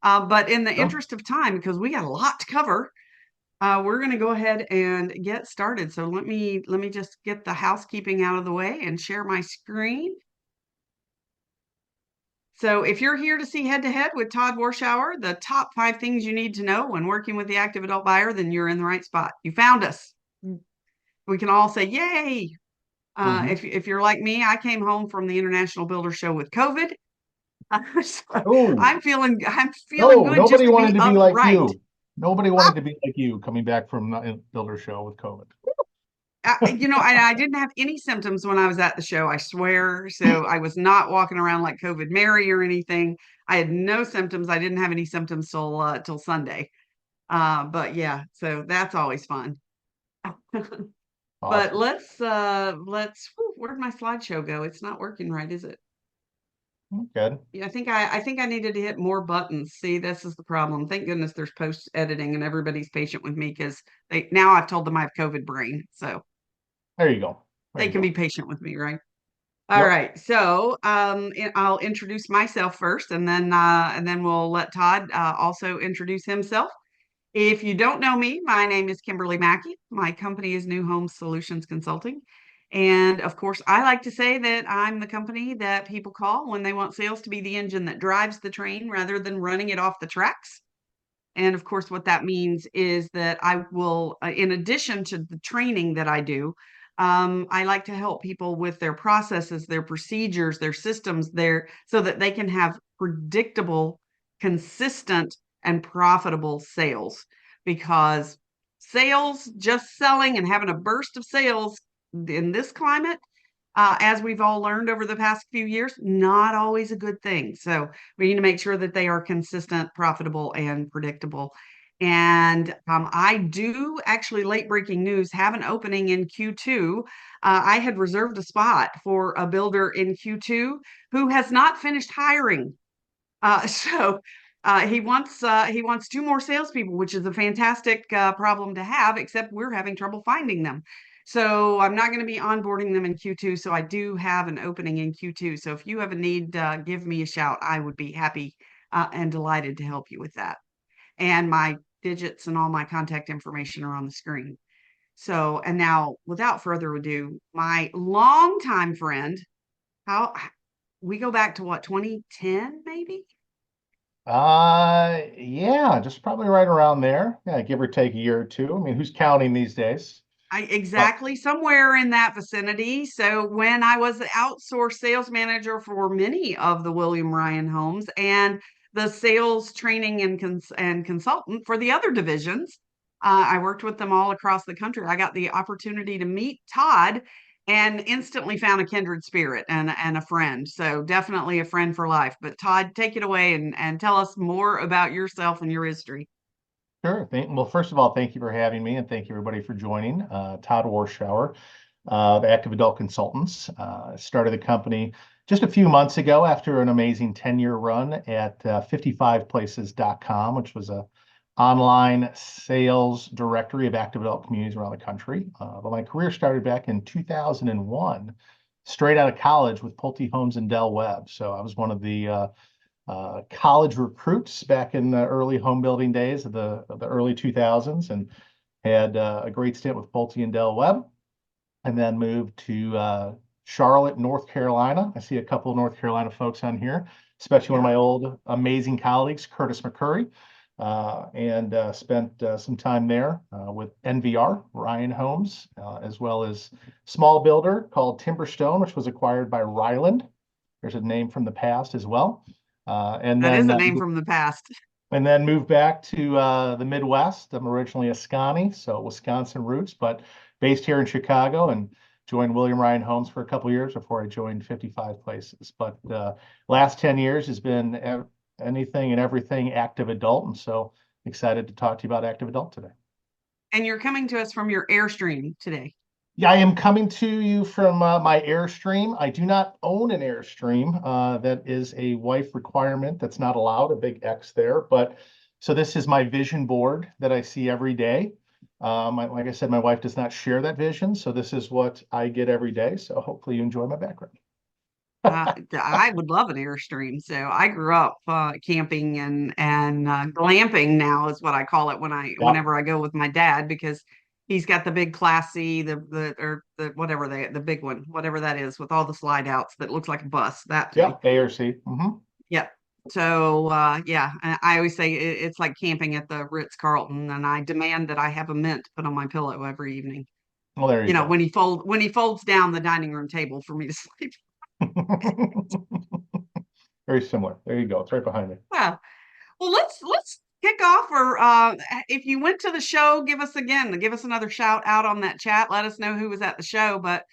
But in the Sure. interest of time, because we got a lot to cover, we're going to go ahead and get started. So let me just get the housekeeping out of the way and share my screen. So if you're here to see head to head with Todd Warshauer, the top 5 things you need to know when working with the active adult buyer, then you're in the right spot. You found us. We can all say, yay. Hmm. If you're like me, I came home from the International Builder Show with COVID. So Oh, I'm feeling no, good just nobody to wanted be to be like upright. you. Nobody wanted to be like you coming back from the Builder Show with COVID. I didn't have any symptoms when I was at the show, I swear. So I was not walking around like COVID Mary or anything. I had no symptoms. I didn't have any symptoms till Sunday. But yeah, so that's always fun. But Awesome. where'd my slideshow go? It's not working right, is it? Good. Yeah, I think I needed to hit more buttons. See, this is the problem. Thank goodness there's post editing and everybody's patient with me because they now I've told them I have COVID brain. So There you go. There they you can be go. patient with me, right? All Yep. right. So I'll introduce myself first, and then we'll let Todd also introduce himself. If you don't know me, my name is Kimberly Mackey. My company is New Home Solutions Consulting. And of course, I like to say that I'm the company that people call when they want sales to be the engine that drives the train rather than running it off the tracks. And of course, what that means is that I will, in addition to the training that I do, I like to help people with their processes, their procedures, their systems, so that they can have predictable, consistent, and profitable sales. Because sales, just selling and having a burst of sales in this climate, as we've all learned over the past few years, not always a good thing. So we need to make sure that they are consistent, profitable, and predictable. And I do actually, late breaking news, have an opening in Q2. I had reserved a spot for a builder in Q2 who has not finished hiring. So he wants 2 more salespeople, which is a fantastic problem to have, except we're having trouble finding them. So I'm not going to be onboarding them in Q2. So I do have an opening in Q2. So if you have a need, give me a shout. I would be happy and delighted to help you with that. And my digits and all my contact information are on the screen. So, and now without further ado, my longtime friend, how we go back to what, 2010 maybe? Yeah, just probably right around there. Yeah, give or take a year or two. I mean, who's counting these days? But Exactly, somewhere in that vicinity. So when I was the outsourced sales manager for many of the William Ryan homes and the sales training and consultant for the other divisions, I worked with them all across the country. I got the opportunity to meet Todd and instantly found a kindred spirit and a friend. So definitely a friend for life. But Todd, take it away and tell us more about yourself and your history. sure. Well, first of all, thank you for having me, and thank you everybody for joining. Todd Warshauer of Active Adult Consultants. Started the company just a few months ago after an amazing 10-year run at 55places.com, which was a online sales directory of active adult communities around the country. But my career started back in 2001, straight out of college with Pulte Homes and Del Webb. So I was one of the college recruits back in the early home building days of the early 2000s, and had a great stint with Pulte and Del Webb, and then moved to Charlotte, North Carolina. I see a couple of North Carolina folks on here, especially one of Yeah. my old amazing colleagues, Curtis McCurry, and spent some time there with NVR, Ryan Homes, as well as small builder called Timberstone, which was acquired by Ryland. There's a name from the past as well. Uh, and That is then a uh, name from the past. and then moved back to the Midwest. I'm originally a Scotty, so Wisconsin roots, but based here in Chicago, and joined William Ryan Homes for a couple of years before I joined 55 Places. But last 10 years has been anything and everything active adult, and so excited to talk to you about active adult today. And you're coming to us from your Airstream today. Yeah, I am coming to you from my Airstream. I do not own an Airstream. That is a wife requirement. That's not allowed, a big X there. But so this is my vision board that I see every day. Like I said, my wife does not share that vision. So this is what I get every day. So hopefully you enjoy my background. I would love an Airstream. So I grew up camping and glamping now is what I call it Yep. whenever I go with my dad because he's got the big Class C, the or the whatever the big one, whatever that is, with all the slide outs that looks like a bus. That thing. Yep. A or C. Hmm. Yep. So yeah, and I always say it's like camping at the Ritz-Carlton, and I demand that I have a mint put on my pillow every evening. Well, there you You know, go. when he folds down the dining room table for me to sleep. Very similar. There you go. It's right behind me. Wow. Well, let's kick off. Or if you went to the show, give us another shout out on that chat. Let us know who was at the show. But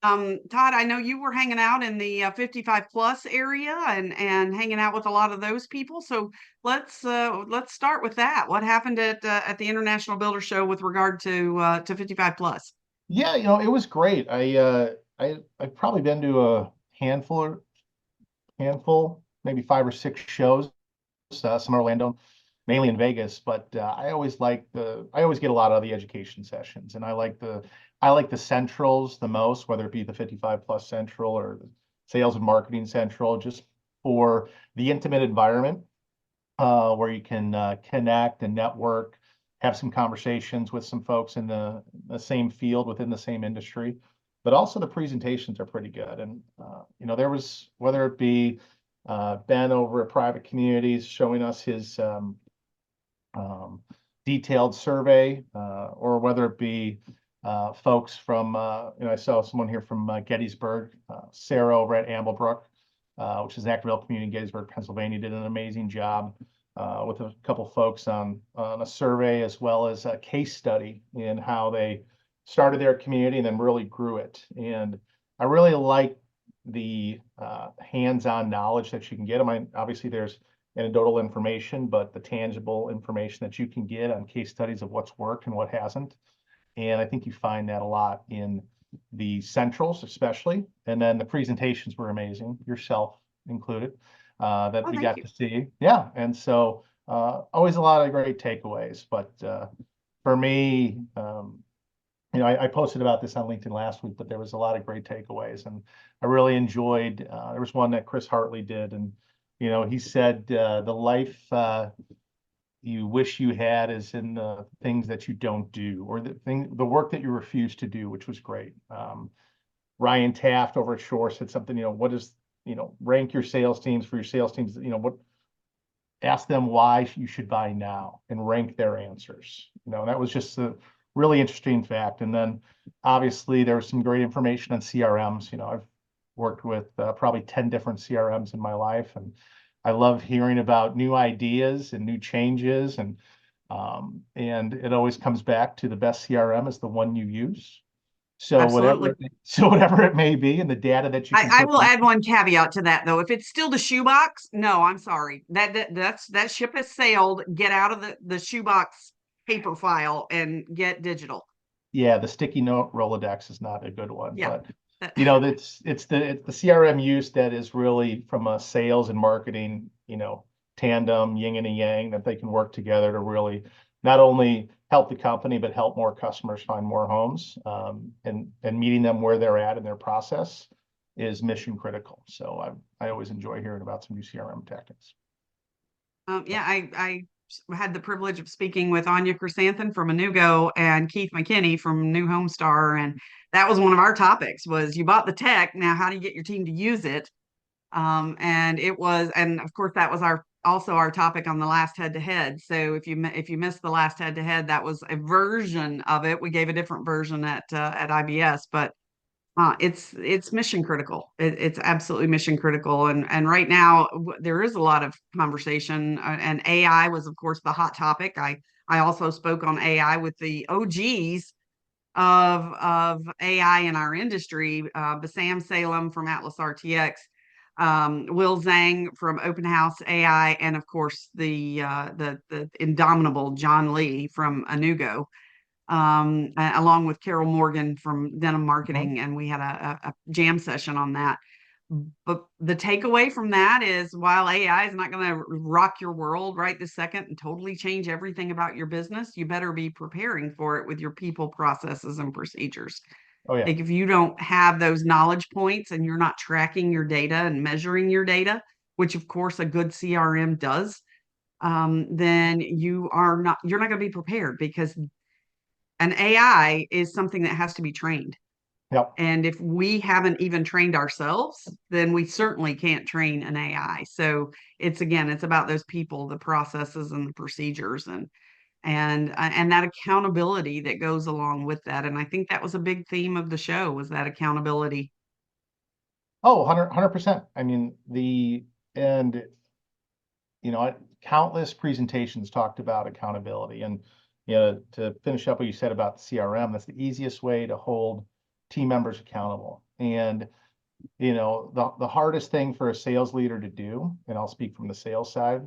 Todd, I know you were hanging out in the 55 plus area and hanging out with a lot of those people. So let's start with that. What happened at the International Builder Show with regard to 55 plus? Yeah, it was great. I've probably been to a handful, maybe 5 or 6 shows, some in Orlando, mainly in Vegas. But I always get a lot out of the education sessions, and I like the centrals the most, whether it be the 55 plus central or the sales and marketing central, just for the intimate environment where you can connect and network, have some conversations with some folks in the same field within the same industry. But also the presentations are pretty good. And, there was, whether it be Ben over at Private Communities showing us his um, detailed survey, or whether it be folks from, I saw someone here from Gettysburg, Sarah over at Amblebrook, which is an Activille community in Gettysburg, Pennsylvania, did an amazing job with a couple folks on a survey as well as a case study in how they started their community and then really grew it. And I really like the hands-on knowledge that you can get. I mean, obviously there's anecdotal information, but the tangible information that you can get on case studies of what's worked and what hasn't. And I think you find that a lot in the centrals, especially. And then the presentations were amazing, yourself included, that Oh, we thank got you. to see. Yeah. And so always a lot of great takeaways. But for me, I posted about this on LinkedIn last week, but there was a lot of great takeaways. And I really enjoyed, there was one that Chris Hartley did. And, he said the life you wish you had is in the things that you don't do, or the work that you refuse to do, which was great. Ryan Taft over at Shore said something, what is, rank your sales teams for your sales teams, ask them why you should buy now and rank their answers. That was just a really interesting fact. And then obviously there was some great information on CRMs. I've worked with probably 10 different CRMs in my life, and I love hearing about new ideas and new changes. And it always comes back to the best CRM is the one you use. So Absolutely. whatever it may be, and the data that you can I put will in. add one caveat to that though. If it's still the shoebox, no, I'm sorry. That ship has sailed. Get out of the shoebox paper file and get digital. Yeah, the sticky note Rolodex is not a good one, Yeah. but it's the CRM use that is really from a sales and marketing, tandem, yin and a yang, that they can work together to really not only help the company, but help more customers find more homes. And meeting them where they're at in their process is mission critical. So I always enjoy hearing about some new CRM tactics. Yeah, I had the privilege of speaking with Anya Chrysanthemum from Anugo and Keith McKinney from New Home Star, and that was one of our topics. Was you bought the tech, now how do you get your team to use it? And of course that was our topic on the last head to head. So if you missed the last head to head, that was a version of it. We gave a different version at IBS, but it's mission critical. It's absolutely mission critical. And right now there is a lot of conversation, and AI was of course the hot topic. I also spoke on AI with the OGs of AI in our industry, Bassam Salem from Atlas RTX, Will Zhang from Open House AI, and of course the indomitable John Lee from Anugo, along with Carol Morgan from Denim Mhm. Marketing, and we had a jam session on that. But the takeaway from that is while AI is not going to rock your world right this second and totally change everything about your business, you better be preparing for it with your people, processes, and procedures. Oh yeah. Like if you don't have those knowledge points and you're not tracking your data and measuring your data, which of course a good CRM does, then you're not going to be prepared because an AI is something that has to be trained. Yep. And if we haven't even trained ourselves, then we certainly can't train an AI. So it's again, it's about those people, the processes and the procedures and that accountability that goes along with that. And I think that was a big theme of the show was that accountability. Oh, 100%. I mean, and countless presentations talked about accountability. And, to finish up what you said about the CRM, that's the easiest way to hold team members accountable. And, the hardest thing for a sales leader to do, and I'll speak from the sales side,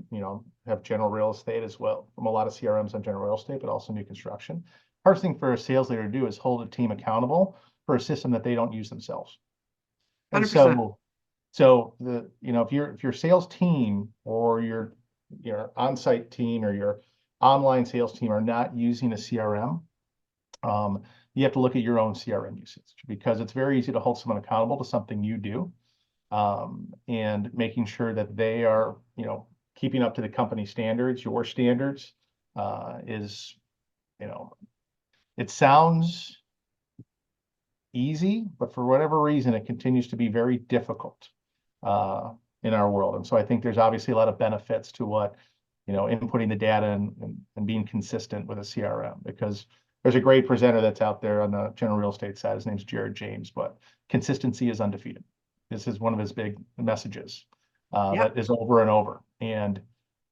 have general real estate as well, from a lot of CRMs on general real estate, but also new construction. Hardest thing for a sales leader to do is hold a team accountable for a system that they don't use themselves. And 100%. so if your sales team or your on-site team or your online sales team are not using a CRM, you have to look at your own CRM usage because it's very easy to hold someone accountable to something you do, and making sure that they are, keeping up to the company standards, your standards, is, it sounds easy, but for whatever reason, it continues to be very difficult in our world. And so I think there's obviously a lot of benefits to what, inputting the data and being consistent with a CRM, because there's a great presenter that's out there on the general real estate side. His name's Jared James, but consistency is undefeated. This is one of his big messages Yep. that is over and over. And,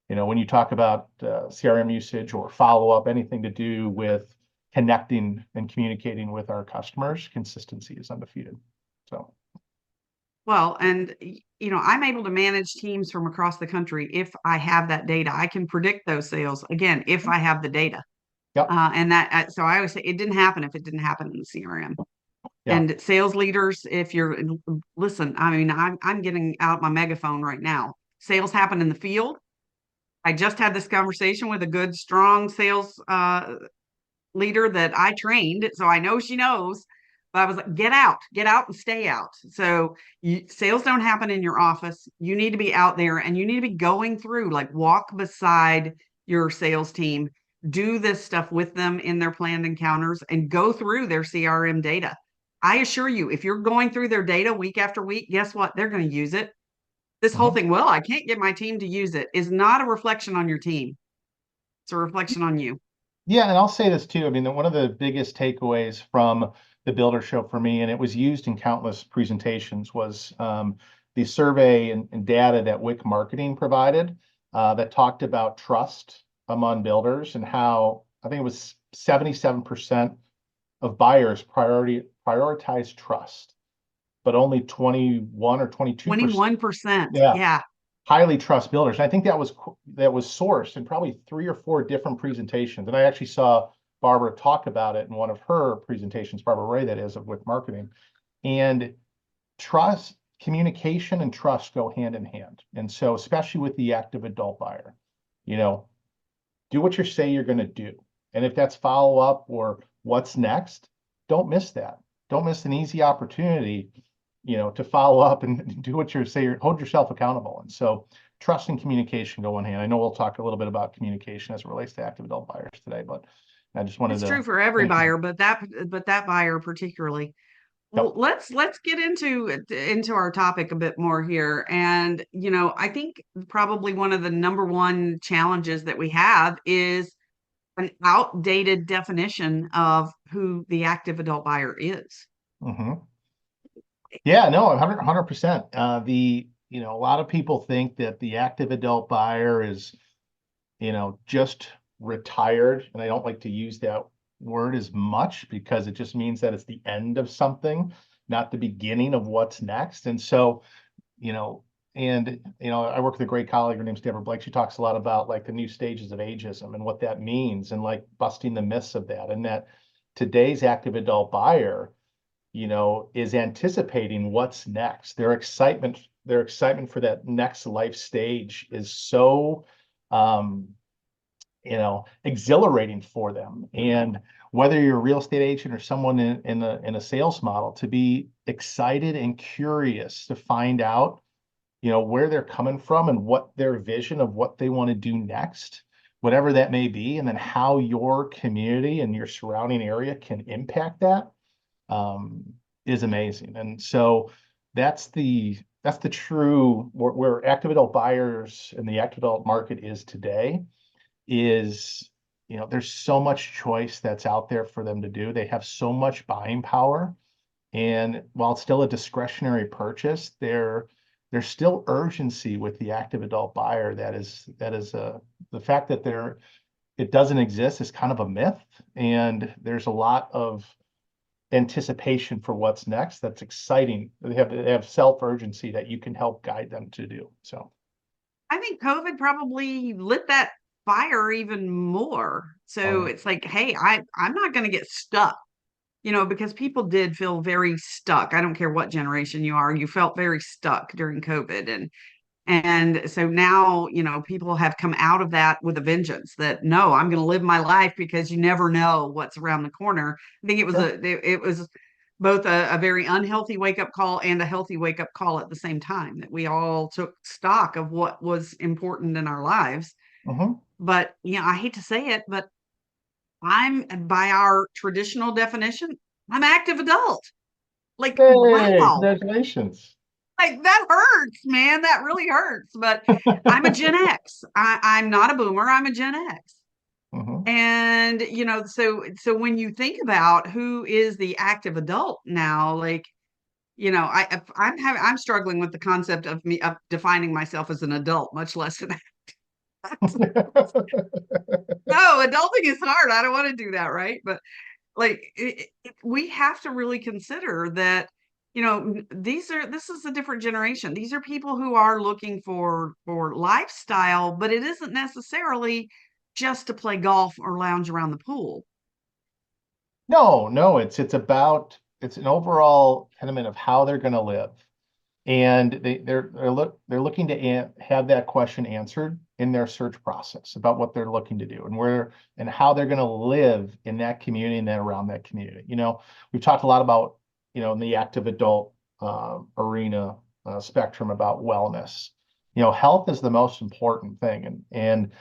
when you talk about CRM usage or follow up, anything to do with connecting and communicating with our customers, consistency is undefeated. So, Well, and I'm able to manage teams from across the country if I have that data. I can predict those sales again if I have the data. yep, So I always say it didn't happen if it didn't happen in the CRM. yeah, And sales leaders, if you're listen, I mean, I'm getting out my megaphone right now. Sales happen in the field. I just had this conversation with a good, strong sales leader that I trained, so I know she knows. But I was like, get out and stay out. So sales don't happen in your office. You need to be out there and you need to be going through, like walk beside your sales team, do this stuff with them in their planned encounters and go through their CRM data. I assure you, if you're going through their data week after week, guess what? They're going to use it. This whole mhm. thing, well, I can't get my team to use it, is not a reflection on your team. It's a reflection on you. Yeah, and I'll say this too. I mean, one of the biggest takeaways from the Builder Show for me, and it was used in countless presentations, was the survey and data that WIC Marketing provided that talked about trust among builders and how I think it was 77% of buyers prioritize trust, but only 21 or 22%. 21%. Yeah, Yeah. highly trust builders. And I think that was sourced in probably 3 or 4 different presentations. And I actually saw Barbara talk about it in one of her presentations, Barbara Ray, that is, of with marketing. And trust, communication, and trust go hand in hand. And so, especially with the active adult buyer, you know, do what you say you're going to do. And if that's follow up or what's next, don't miss that. Don't miss an easy opportunity, to follow up and do what you say, hold yourself accountable. And so trust and communication go in hand. I know we'll talk a little bit about communication as it relates to active adult buyers today, but I just wanted It's to true for every finish buyer, that. but that buyer particularly. Well, Yep. let's get into our topic a bit more here. And I think probably one of the number one challenges that we have is an outdated definition of who the active adult buyer is. Hmm. Yeah, no, 100%. A lot of people think that the active adult buyer is, just retired. And I don't like to use that word as much because it just means that it's the end of something, not the beginning of what's next. And so, you know, I work with a great colleague, her name's Deborah Blake. She talks a lot about like the new stages of ageism and what that means and like busting the myths of that. And that today's active adult buyer, is anticipating what's next. Their excitement for that next life stage is so, exhilarating for them. And whether you're a real estate agent or someone in a sales model, to be excited and curious to find out, where they're coming from and what their vision of what they want to do next, whatever that may be, and then how your community and your surrounding area can impact that, is amazing. And so that's the true where active adult buyers and the active adult market is today is, there's so much choice that's out there for them to do. They have so much buying power. And while it's still a discretionary purchase, there's still urgency with the active adult buyer. The fact that it doesn't exist is kind of a myth. And there's a lot of anticipation for what's next. That's exciting. They have self-urgency that you can help guide them to do. So I think COVID probably lit that fire even more. oh So yeah. it's like, hey, I'm not going to get stuck, because people did feel very stuck. I don't care what generation you are, you felt very stuck during COVID. And so now, people have come out of that with a vengeance that no, I'm going to live my life because you never know what's around the corner. I think Sure. it was both a very unhealthy wake up call and a healthy wake up call at the same time, that we all took stock of what was important in our lives. Hmm. But, I hate to say it, but I'm, by our traditional definition, I'm active adult. Like, Hey, wow. congratulations. Like that hurts, man. That really hurts. But I'm a Gen X. I'm not a boomer. I'm a Gen X. Hmm. And so when you think about who is the active adult now, like, I'm struggling with the concept of me of defining myself as an adult, much less an no, adulting is hard. I don't want to do that, right? But like we have to really consider that, this is a different generation. These are people who are looking for lifestyle, but it isn't necessarily just to play golf or lounge around the pool. No, no, it's an overall tenement of how they're going to live. And they're looking to have that question answered in their search process about what they're looking to do and where and how they're going to live in that community and then around that community. We've talked a lot about, in the active adult arena spectrum about wellness. Health is the most important thing, and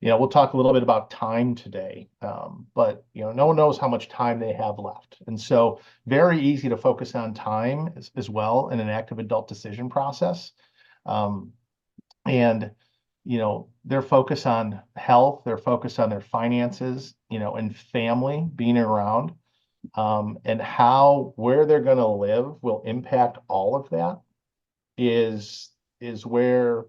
we'll talk a little bit about time today, but no one knows how much time they have left, and so very easy to focus on time as well in an active adult decision process. Um, and their focus on health, their focus on their finances, and family being around, and where they're going to live will impact all of that is where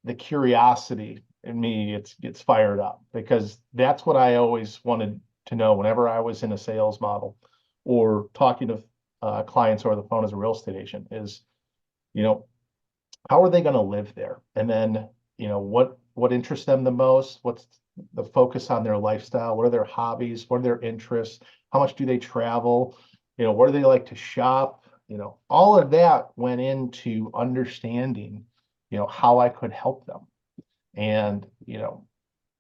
the curiosity in me gets fired up, because that's what I always wanted to know whenever I was in a sales model or talking to clients over the phone as a real estate agent is, you know, how are they going to live there? And then, what interests them the most? What's the focus on their lifestyle? What are their hobbies? What are their interests? How much do they travel? Where do they like to shop? All of that went into understanding, how I could help them. And,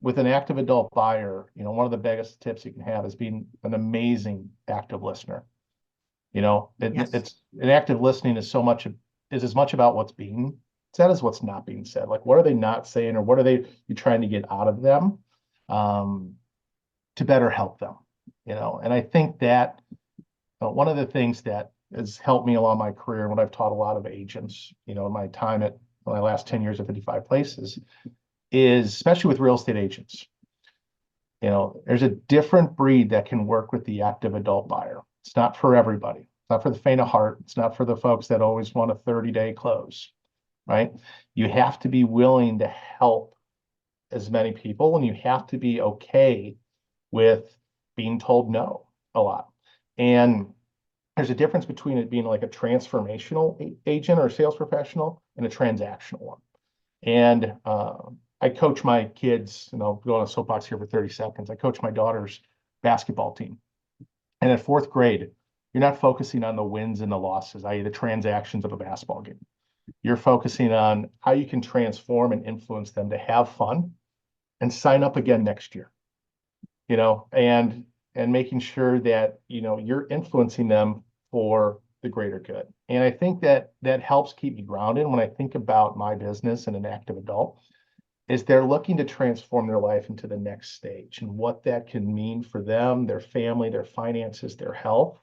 with an active adult buyer, one of the biggest tips you can have is being an amazing active listener. Yes. It's an active listening is as much about what's being said as what's not being said. Like, what are they not saying, or what are you trying to get out of them, um, to better help them? And I think that one of the things that has helped me along my career and what I've taught a lot of agents, in my time at my last 10 years at 55 places, is especially with real estate agents. There's a different breed that can work with the active adult buyer. It's not for everybody. It's not for the faint of heart. It's not for the folks that always want a 30-day close, right? You have to be willing to help as many people, and you have to be okay with being told no a lot. And there's a difference between it being like a transformational agent or a sales professional and a transactional one. And I coach my kids, and I'll go on a soapbox here for 30 seconds. I coach my daughter's basketball team. And at fourth grade, you're not focusing on the wins and the losses, i.e., the transactions of a basketball game. You're focusing on how you can transform and influence them to have fun and sign up again next year. And and making sure that, you're influencing them for the greater good. And I think that that helps keep me grounded when I think about my business and an active adult, is they're looking to transform their life into the next stage and what that can mean for them, their family, their finances, their health,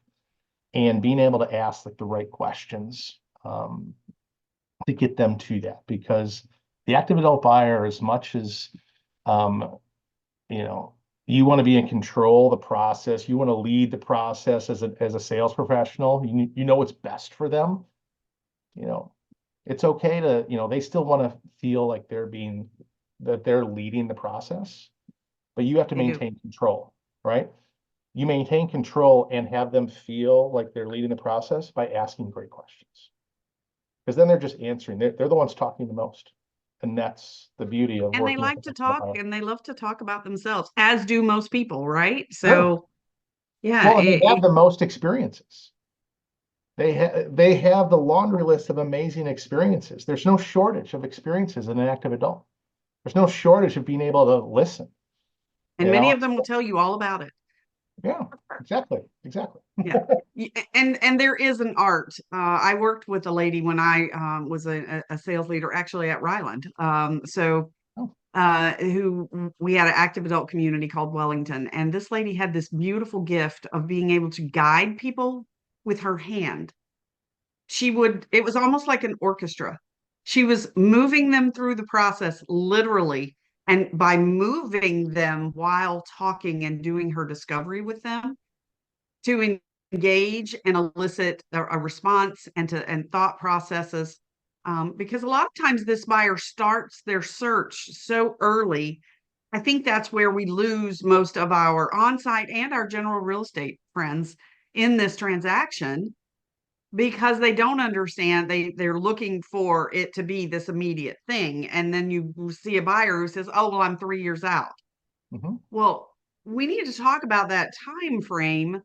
and being able to ask like the right questions to get them to that. Because the active adult buyer, as much as um, you know, you want to be in control of the process, you want to lead the process as a sales professional, you know what's best for them. You know, it's okay to, they still want to feel like that they're leading the process, but you have to They do. maintain control, right? You maintain control and have them feel like they're leading the process by asking great questions. Because then they're just answering. They're the ones talking the most. And that's the beauty of And they working with like to talk a and they love to talk about themselves, as do most people, right? Sure. So, yeah, Well, and they have the most experiences. They have the laundry list of amazing experiences. There's no shortage of experiences in an active adult. There's no shortage of being able to listen, and you many know? of them will tell you all about it. Yeah, exactly. Exactly. Yeah. And there is an art. I worked with a lady when I was a sales leader actually at Ryland. Oh, Who we had an active adult community called Wellington, and this lady had this beautiful gift of being able to guide people with her hand. It was almost like an orchestra. She was moving them through the process literally, and by moving them while talking and doing her discovery with them to engage and elicit a response and thought processes. Because a lot of times this buyer starts their search so early. I think that's where we lose most of our on-site and our general real estate friends in this transaction, because they don't understand. They're looking for it to be this immediate thing, and then you see a buyer who says, oh well, I'm 3 years out. mhm. Well, we need to talk about that time frame,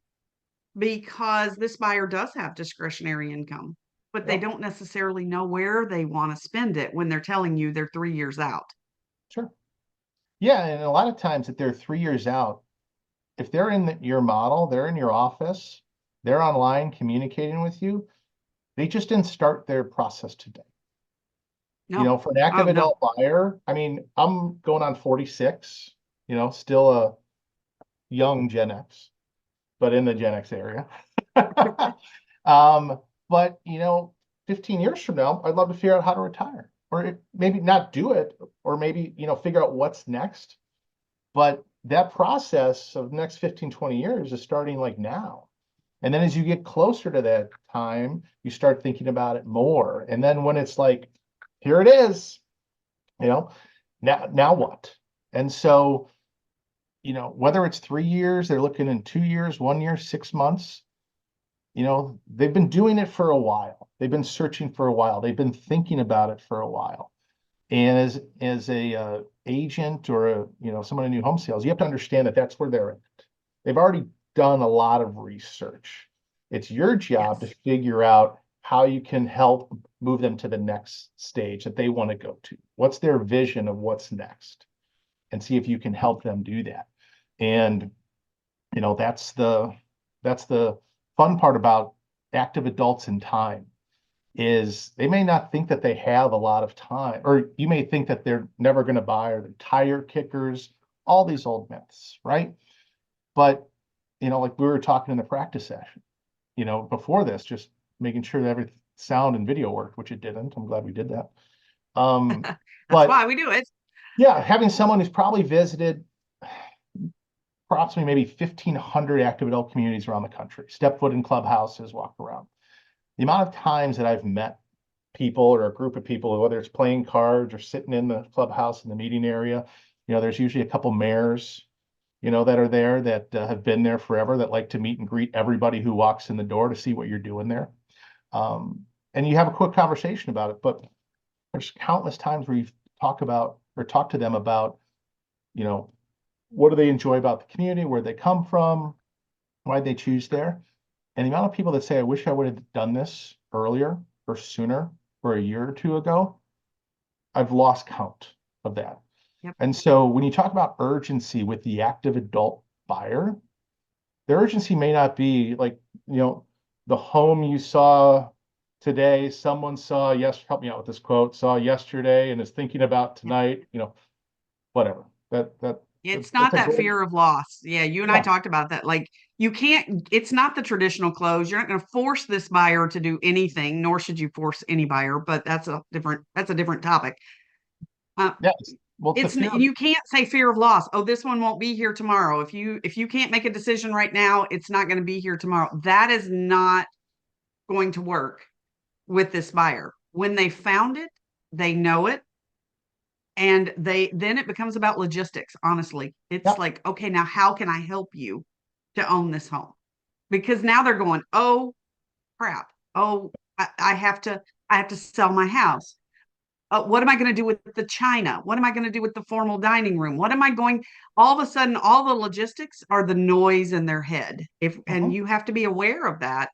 because this buyer does have discretionary income, but they Yeah, don't necessarily know where they want to spend it when they're telling you they're 3 years out. sure. Yeah, and a lot of times if they're 3 years out, if they're in your model, they're in your office, they're online communicating with you, they just didn't start their process today. No. For an active Oh, no. adult buyer, I mean, I'm going on 46, still a young Gen X, but in the Gen X area. But 15 years from now, I'd love to figure out how to retire, or maybe not do it, or maybe, figure out what's next. But that process of the next 15, 20 years is starting like now. And then as you get closer to that time, you start thinking about it more. And then when it's like, here it is, you know, now what? And so, whether it's 3 years, they're looking in 2 years, 1 year, 6 months, they've been doing it for a while. They've been searching for a while. They've been thinking about it for a while. And as a agent or someone in new home sales, you have to understand that that's where they're at. They've already done a lot of research. It's your job to Yes. figure out how you can help move them to the next stage that they want to go to. What's their vision of what's next? And see if you can help them do that. And that's the fun part about active adults in time, is they may not think that they have a lot of time, or you may think that they're never going to buy, or they're tire kickers, all these old myths, right? But, like we were talking in the practice session, before this, just making sure that every sound and video worked, which it didn't. I'm glad we did that. Um, That's but why we do it. yeah, having someone who's probably visited approximately maybe 1,500 active adult communities around the country, step foot in clubhouses, walk around. The amount of times that I've met people or a group of people, whether it's playing cards or sitting in the clubhouse in the meeting area, there's usually a couple mayors, that are there that have been there forever, that like to meet and greet everybody who walks in the door to see what you're doing there. And you have a quick conversation about it, but there's countless times where you talk to them about, you know, what do they enjoy about the community, where they come from, why they choose there. And the amount of people that say, I wish I would have done this earlier or sooner or a year or two ago, I've lost count of that. Yep. And so when you talk about urgency with the active adult buyer, the urgency may not be like, the home you saw today, someone saw, yes, help me out with this quote, saw yesterday and is thinking about tonight, whatever. It's That's not a that great, fear of loss. Yeah, you and I yeah. talked about that. Like you can't, it's not the traditional close. You're not going to force this buyer to do anything, nor should you force any buyer, but that's a different topic. Uh, Yeah. Well, it's the fear of, you can't say fear of loss. Oh, this one won't be here tomorrow. If you can't make a decision right now, it's not going to be here tomorrow. That is not going to work with this buyer. When they found it, they know it, and then it becomes about logistics. Honestly, it's yeah. like, okay, now how can I help you to own this home? Because now they're going, oh crap, oh I have to sell my house. What am I going to do with the china? What am I going to do with the formal dining room? What am I going? All of a sudden, all the logistics are the noise in their head. If and Mhm. you have to be aware of that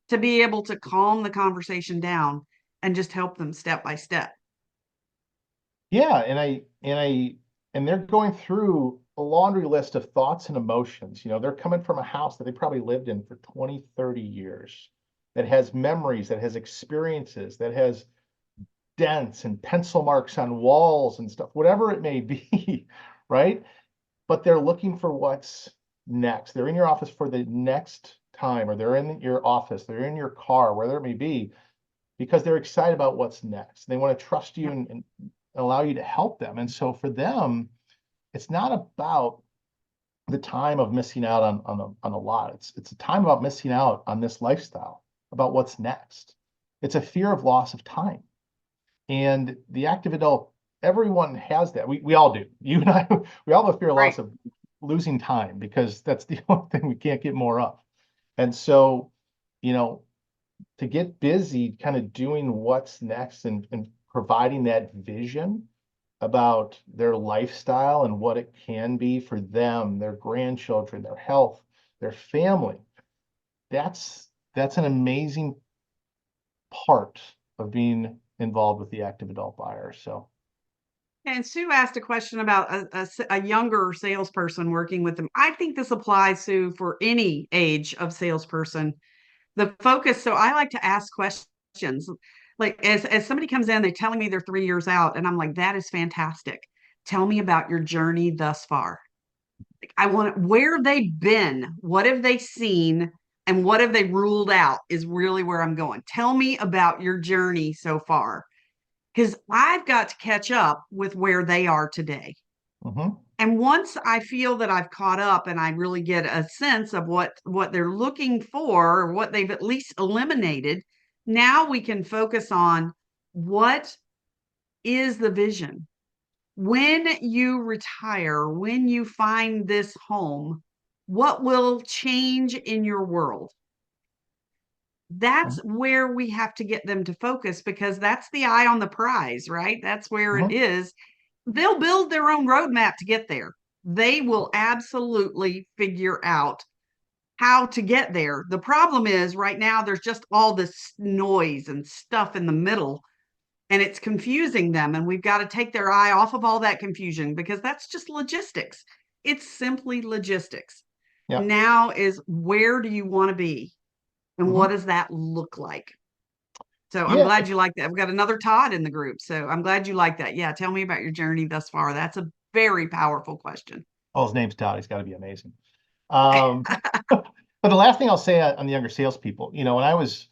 to be able to calm the conversation down and just help them step by step. Yeah, and they're going through a laundry list of thoughts and emotions. They're coming from a house that they probably lived in for 20, 30 years, that has memories, that has experiences, that has dents and pencil marks on walls and stuff, whatever it may be, right? But they're looking for what's next. They're in your office for the next time, or they're in your office, they're in your car, wherever it may be, because they're excited about what's next. They want to trust you Yep. and allow you to help them. And so for them, it's not about the time of missing out on a lot. It's a time about missing out on this lifestyle, about what's next. It's a fear of loss of time. And the active adult, everyone has that. We all do. You and I, we all have a fear of Right. loss of losing time because that's the only thing we can't get more of. And so, you know, to get busy kind of doing what's next and providing that vision about their lifestyle and what it can be for them, their grandchildren, their health, their family. That's an amazing part of being involved with the active adult buyer. So, And Sue asked a question about a younger salesperson working with them. I think this applies, Sue, for any age of salesperson. The focus, so I like to ask questions. Like as somebody comes in, they're telling me they're 3 years out, and I'm like, that is fantastic. Tell me about your journey thus far. Like, I want where have they been? What have they seen? And what have they ruled out is really where I'm going. Tell me about your journey so far because I've got to catch up with where they are today. mhm. And once I feel that I've caught up and I really get a sense of what they're looking for, or what they've at least eliminated, now we can focus on what is the vision. When you retire, when you find this home, what will change in your world? That's where we have to get them to focus because that's the eye on the prize, right? That's where it Mhm. is. They'll build their own roadmap to get there. They will absolutely figure out how to get there. The problem is right now there's just all this noise and stuff in the middle and it's confusing them and we've got to take their eye off of all that confusion because that's just logistics. It's simply logistics. Yeah. Now is where do you want to be and what Mhm. does that look like? So I'm Yeah. glad you like that. We've got another Todd in the group. So I'm glad you like that. Yeah, tell me about your journey thus far. That's a very powerful question. Oh, his name's Todd. He's got to be amazing. Um, but the last thing I'll say on the younger salespeople, when I was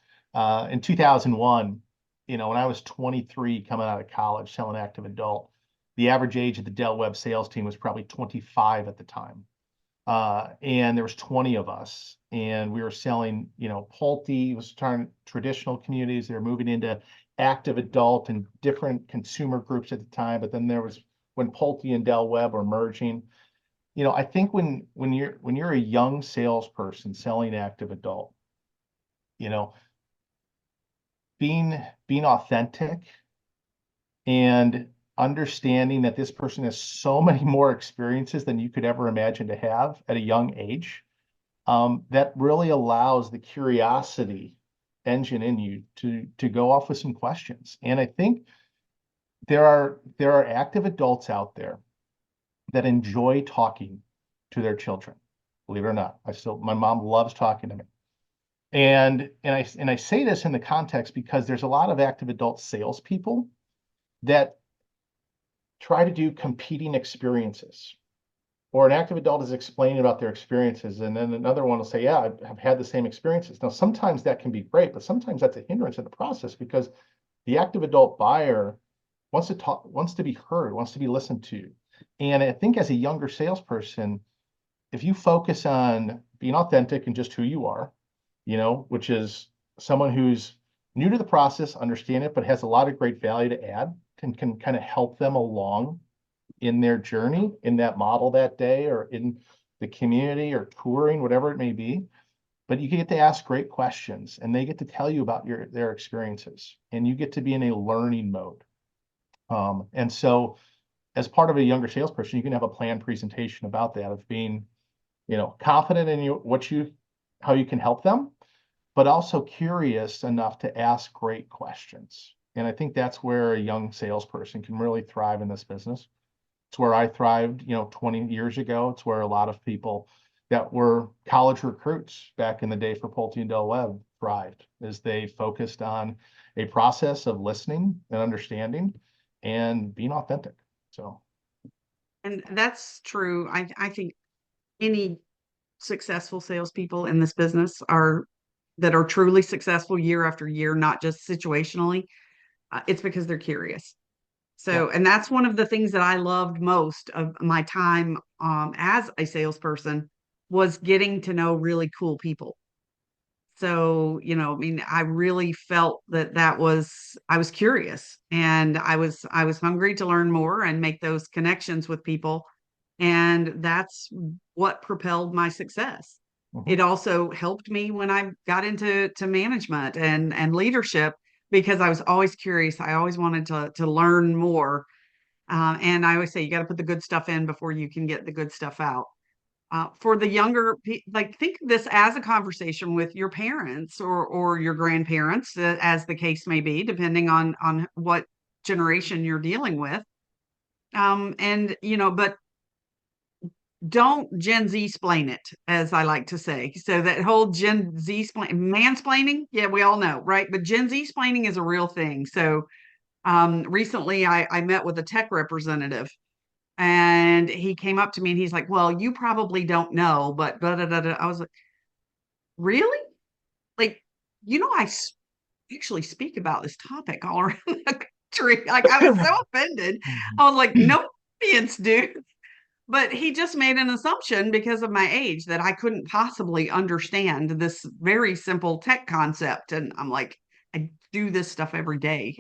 in 2001, when I was 23 coming out of college selling active adult, the average age of the Dell Web sales team was probably 25 at the time. And there was 20 of us, and we were selling, Pulte was trying traditional communities. They were moving into active adult and different consumer groups at the time. But then there was when Pulte and Dell Web were merging. I think when you're a young salesperson selling active adult, you know, being authentic and understanding that this person has so many more experiences than you could ever imagine to have at a young age, that really allows the curiosity engine in you to go off with some questions. And I think there are active adults out there that enjoy talking to their children. believe it or not. My mom loves talking to me. And I say this in the context because there's a lot of active adult salespeople that try to do competing experiences. Or an active adult is explaining about their experiences, and then another one will say, yeah, I've had the same experiences. Now, sometimes that can be great, but sometimes that's a hindrance in the process because the active adult buyer wants to talk, wants to be heard, wants to be listened to. And I think as a younger salesperson, if you focus on being authentic and just who you are, which is someone who's new to the process, understand it, but has a lot of great value to add, can kind of help them along in their journey, in that model that day, or in the community, or touring, whatever it may be. But you get to ask great questions, and they get to tell you about their experiences, and you get to be in a learning mode. And so, as part of a younger salesperson, you can have a planned presentation about that, of being, confident in how you can help them, but also curious enough to ask great questions. And I think that's where a young salesperson can really thrive in this business. It's where I thrived, 20 years ago. It's where a lot of people that were college recruits back in the day for Pulte and Del Webb thrived, as they focused on a process of listening and understanding and being authentic. So, And that's true. I think any successful salespeople in this business that are truly successful year after year, not just situationally, it's because they're curious. yeah. So, and that's one of the things that I loved most of my time as a salesperson, was getting to know really cool people. So, I mean, I really felt I was curious, and I was hungry to learn more and make those connections with people. And that's what propelled my success. Mhm. It also helped me when I got into management and leadership, because I was always curious. I always wanted to learn more. And I always say, you got to put the good stuff in before you can get the good stuff out. For the younger, like, think of this as a conversation with your parents or your grandparents, as the case may be, depending on what generation you're dealing with. And but don't Gen Z splain it, as I like to say. So that whole Gen Z mansplaining, yeah, we all know, right? But Gen Z splaining is a real thing. So recently I met with a tech representative, and he came up to me and he's like, well, you probably don't know, but blah, blah, blah, blah. I was like, really? Like, actually speak about this topic all around the country. Like, I was so offended. I was like, no audience, dude. But he just made an assumption because of my age that I couldn't possibly understand this very simple tech concept. And I'm like, I do this stuff every day.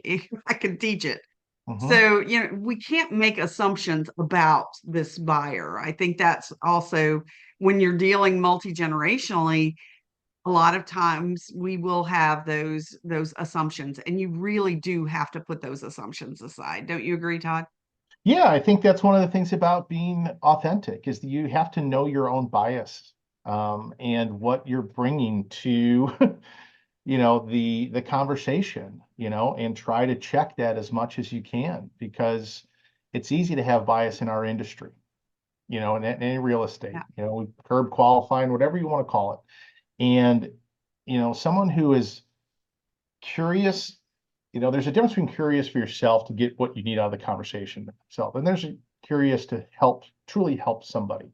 I can teach it. Mhm. So, we can't make assumptions about this buyer. I think that's also, when you're dealing multi-generationally, a lot of times we will have those assumptions, and you really do have to put those assumptions aside. Don't you agree, Todd? Yeah, I think that's one of the things about being authentic, is that you have to know your own bias, and what you're bringing to, the conversation, and try to check that as much as you can, because it's easy to have bias in our industry, in any real estate, Yeah. curb qualifying, whatever you want to call it. And, someone who is curious, there's a difference between curious for yourself to get what you need out of the conversation itself, and there's a curious to truly help somebody.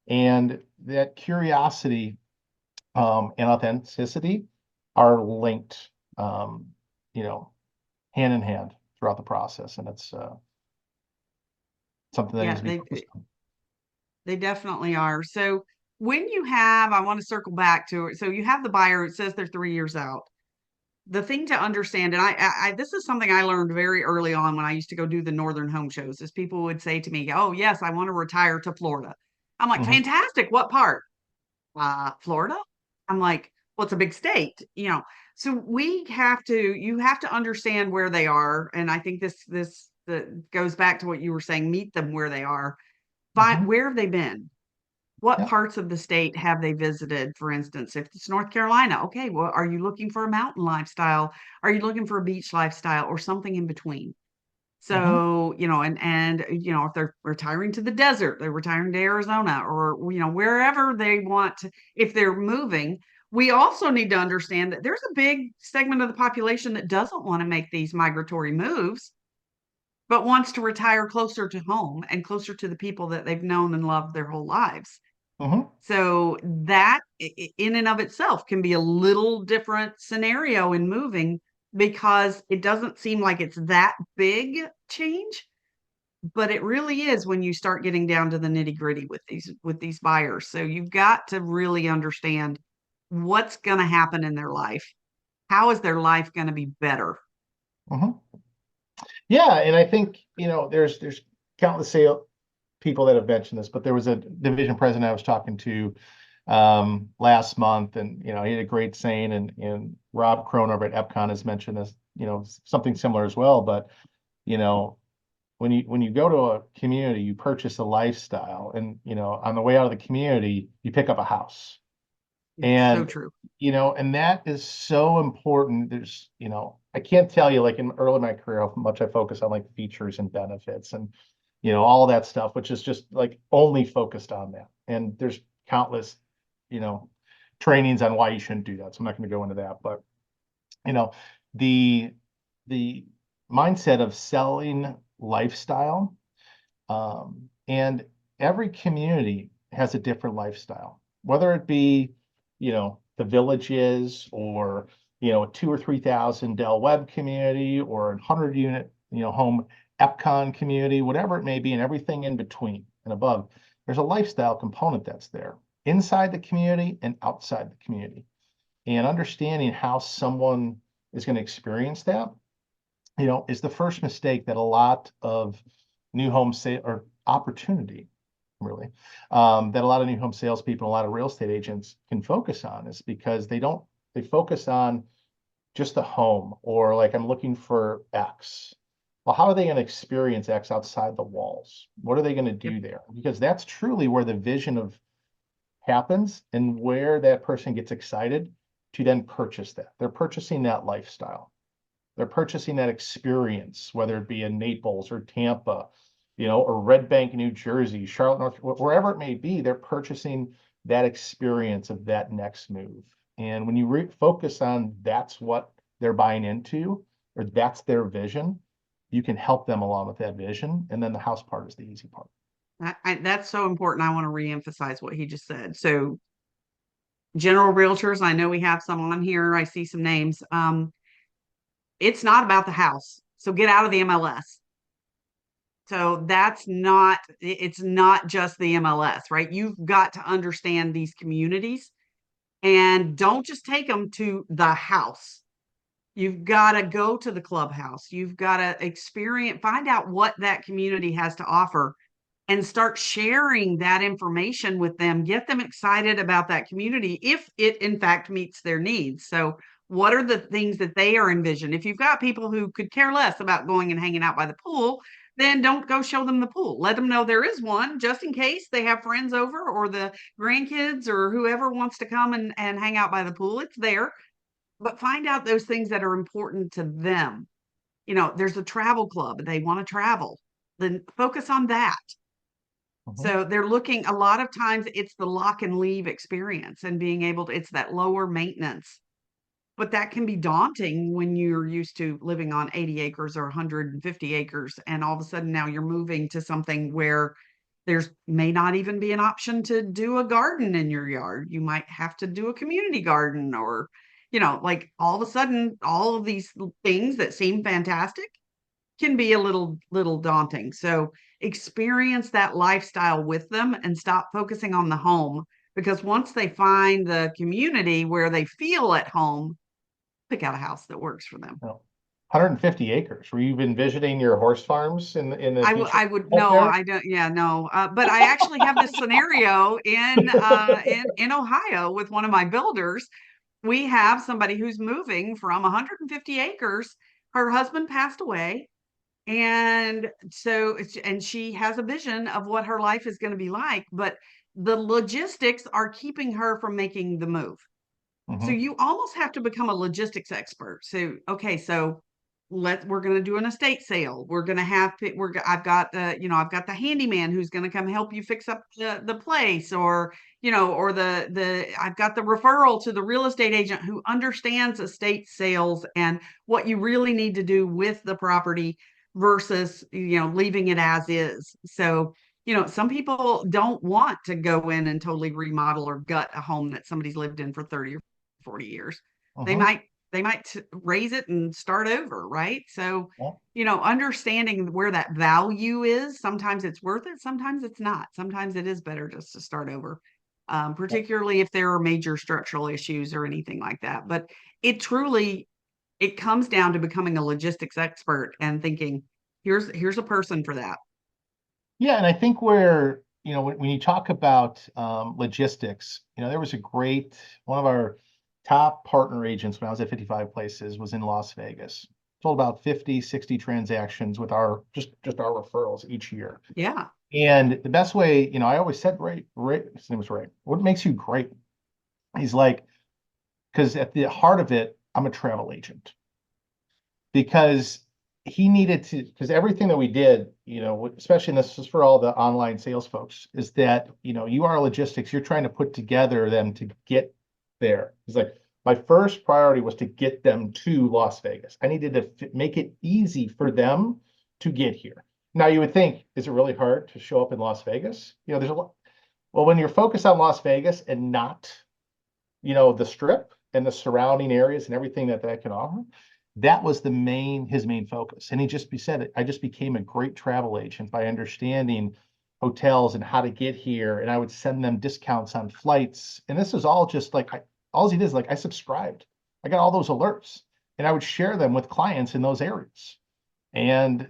And that curiosity, and authenticity are linked, you know, hand in hand throughout the process. And it's something that needs Yeah, to be focused on. they definitely are. So I want to circle back to it. So you have the buyer, it says they're 3 years out. The thing to understand, and this is something I learned very early on when I used to go do the Northern home shows, is people would say to me, oh, yes, I want to retire to Florida. I'm like, Mhm. fantastic. What part? Florida? I'm like, well, it's a big state, So you have to understand where they are. And I think this that goes back to what you were saying, meet them where they are. Find, Mhm. where have they been? What Yeah. parts of the state have they visited? For instance, if it's North Carolina, okay, well, are you looking for a mountain lifestyle? Are you looking for a beach lifestyle, or something in between? Hmm. So, if they're retiring to the desert, they're retiring to Arizona or, wherever they want to, if they're moving, we also need to understand that there's a big segment of the population that doesn't want to make these migratory moves, but wants to retire closer to home and closer to the people that they've known and loved their whole lives. Hmm. So that in and of itself can be a little different scenario in moving because it doesn't seem like it's that big change, but it really is when you start getting down to the nitty gritty with these buyers. So you've got to really understand what's going to happen in their life. How is their life going to be better? Hmm. Yeah, and I think, there's countless sale people that have mentioned this, but there was a division president I was talking to last month, and he had a great saying, and Rob Crone over at Epcon has mentioned this, something similar as well. But you know, when you go to a community, you purchase a lifestyle, and on the way out of the community, you pick up a house. It's so And true. and that is so important. There's, I can't tell you, like, in early in my career, how much I focus on like features and benefits and all that stuff, which is just like only focused on that. And there's countless, you know trainings on why you shouldn't do that. So I'm not going to go into that. But you know the the mindset of selling lifestyle, and every community has a different lifestyle, whether it be, the villages, or, a 2 or 3 thousand Dell Web community, or a 100 unit, home Epcon community, whatever it may be, and everything in between and above. There's a lifestyle component that's there inside the community and outside the community. And understanding how someone is going to experience that, is the first mistake that a lot of new home sale or opportunity, really, that a lot of new home salespeople, a lot of real estate agents can focus on, is because they focus on just the home, or like, I'm looking for X. Well, how are they going to experience X outside the walls? What are they going to Yep. do there? Because that's truly where the vision of happens, and where that person gets excited to then purchase that. They're purchasing that lifestyle. They're purchasing that experience, whether it be in Naples or Tampa, or Red Bank, New Jersey, Charlotte, wherever it may be. They're purchasing that experience of that next move. And when you focus on that's what they're buying into, or that's their vision, you can help them along with that vision. And then the house part is the easy part. That's so important. I want to reemphasize what he just said. So, general realtors, I know we have some on here. I see some names. It's not about the house. So get out of the MLS. So it's not just the MLS, right? You've got to understand these communities and don't just take them to the house. You've got to go to the clubhouse. You've got to find out what that community has to offer and start sharing that information with them. Get them excited about that community if it, in fact, meets their needs. So, what are the things that they are envisioned? If you've got people who could care less about going and hanging out by the pool, then don't go show them the pool. Let them know there is one just in case they have friends over or the grandkids or whoever wants to come and hang out by the pool. It's there, but find out those things that are important to them. There's a travel club, they want to travel, then focus on that. Mhm. So they're looking a lot of times it's the lock and leave experience and being able to, it's that lower maintenance. But that can be daunting when you're used to living on 80 acres or 150 acres. And all of a sudden now you're moving to something where there's may not even be an option to do a garden in your yard. You might have to do a community garden or, like all of a sudden, all of these things that seem fantastic can be a little daunting. So experience that lifestyle with them and stop focusing on the home, because once they find the community where they feel at home, pick out a house that works for them. Well, 150 acres. Were you envisioning your horse farms in the future I would out no, there? I don't. Yeah, no. But I actually have this scenario in Ohio with one of my builders. We have somebody who's moving from 150 acres. Her husband passed away, and and she has a vision of what her life is going to be like, but the logistics are keeping her from making the move. So Hmm. you almost have to become a logistics expert. So, okay, so we're going to do an estate sale. We're going to have I've got I've got the handyman who's going to come help you fix up the place, or or the I've got the referral to the real estate agent who understands estate sales and what you really need to do with the property versus leaving it as is. So some people don't want to go in and totally remodel or gut a home that somebody's lived in for 30 or 40 years. They Mhm. might raise it and start over, right? So, Yeah. understanding where that value is, sometimes it's worth it, sometimes it's not. Sometimes it is better just to start over, particularly if there are major structural issues or anything like that. But it truly it comes down to becoming a logistics expert and thinking, here's a person for that. Yeah, and I think where, when you talk about logistics, there was one of our top partner agents when I was at 55 Places was in Las Vegas. Sold about 50, 60 transactions with just our referrals each year. Yeah. And the best way, I always said, Ray, his name was Ray, what makes you great? He's like, because at the heart of it, I'm a travel agent. Because he needed to, because everything that we did, especially, and this is for all the online sales folks, is that, you are logistics, you're trying to put together them to get there. He's like, my first priority was to get them to Las Vegas. I needed to make it easy for them to get here. Now you would think, is it really hard to show up in Las Vegas? There's a lot. Well, when you're focused on Las Vegas and not, the strip and the surrounding areas and everything that can offer, that was his main focus. And he just said it, I just became a great travel agent by understanding hotels and how to get here. And I would send them discounts on flights. And this is all just like, all he did is like, I subscribed. I got all those alerts and I would share them with clients in those areas. And,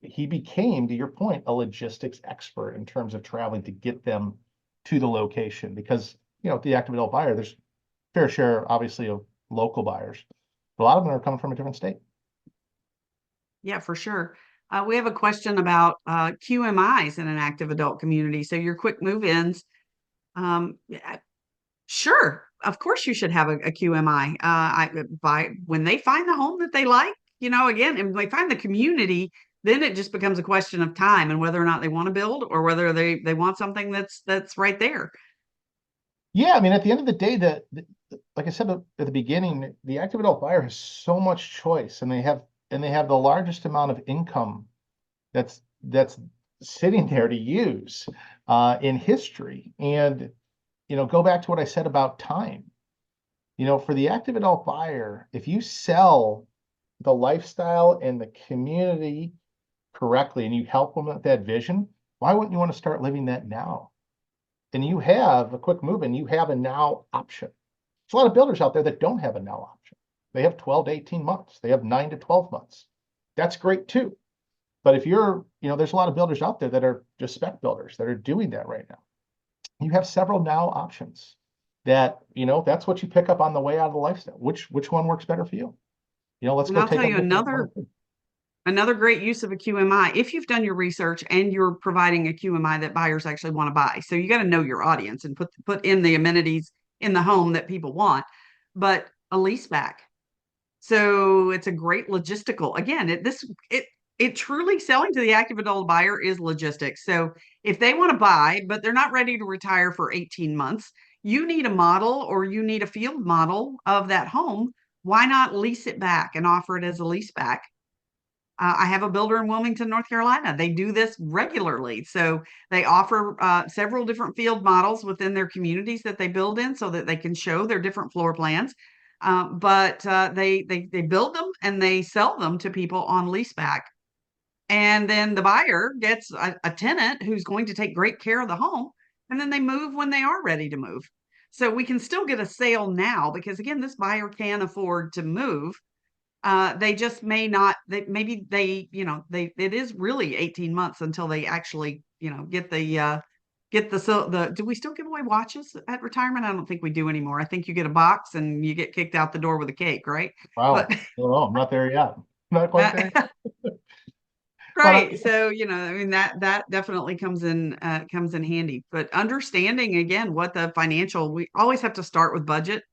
he became, to your point, a logistics expert in terms of traveling to get them to the location because, the active adult buyer, there's fair share, obviously, of local buyers. But a lot of them are coming from a different state. Yeah, for sure. We have a question about QMIs in an active adult community. So your quick move-ins, yeah, sure, of course you should have a QMI. By when they find the home that they like, again, and they find the community, then it just becomes a question of time and whether or not they want to build or whether they want something that's right there. Yeah, I mean, at the end of the day, like I said at the beginning, the active adult buyer has so much choice, and they have the largest amount of income that's sitting there to use in history. And go back to what I said about time. For the active adult buyer, if you sell the lifestyle and the community correctly, and you help them with that vision, why wouldn't you want to start living that now? And you have a quick move and you have a now option. There's a lot of builders out there that don't have a now option. They have 12 to 18 months. They have 9 to 12 months. That's great too. But if there's a lot of builders out there that are just spec builders that are doing that right now. You have several now options that, that's what you pick up on the way out of the lifestyle. Which one works better for you? Let's And go I'll take tell a you look at one. another great use of a QMI, if you've done your research and you're providing a QMI that buyers actually want to buy. So you got to know your audience and put in the amenities in the home that people want, but a lease back. So it's a great logistical. Again, it truly selling to the active adult buyer is logistics. So if they want to buy, but they're not ready to retire for 18 months, you need a model or you need a field model of that home. Why not lease it back and offer it as a lease back? I have a builder in Wilmington, North Carolina. They do this regularly. So they offer several different field models within their communities that they build in so that they can show their different floor plans. But they build them and they sell them to people on leaseback. And then the buyer gets a tenant who's going to take great care of the home. And then they move when they are ready to move. So we can still get a sale now because, again, this buyer can afford to move. They just may not, maybe it is really 18 months until they actually, do we still give away watches at retirement? I don't think we do anymore. I think you get a box and you get kicked out the door with a cake, right? But Wow. No, I'm not there yet. Not quite there. But right. So, I mean that definitely comes in handy. But understanding again what the financial, we always have to start with budget.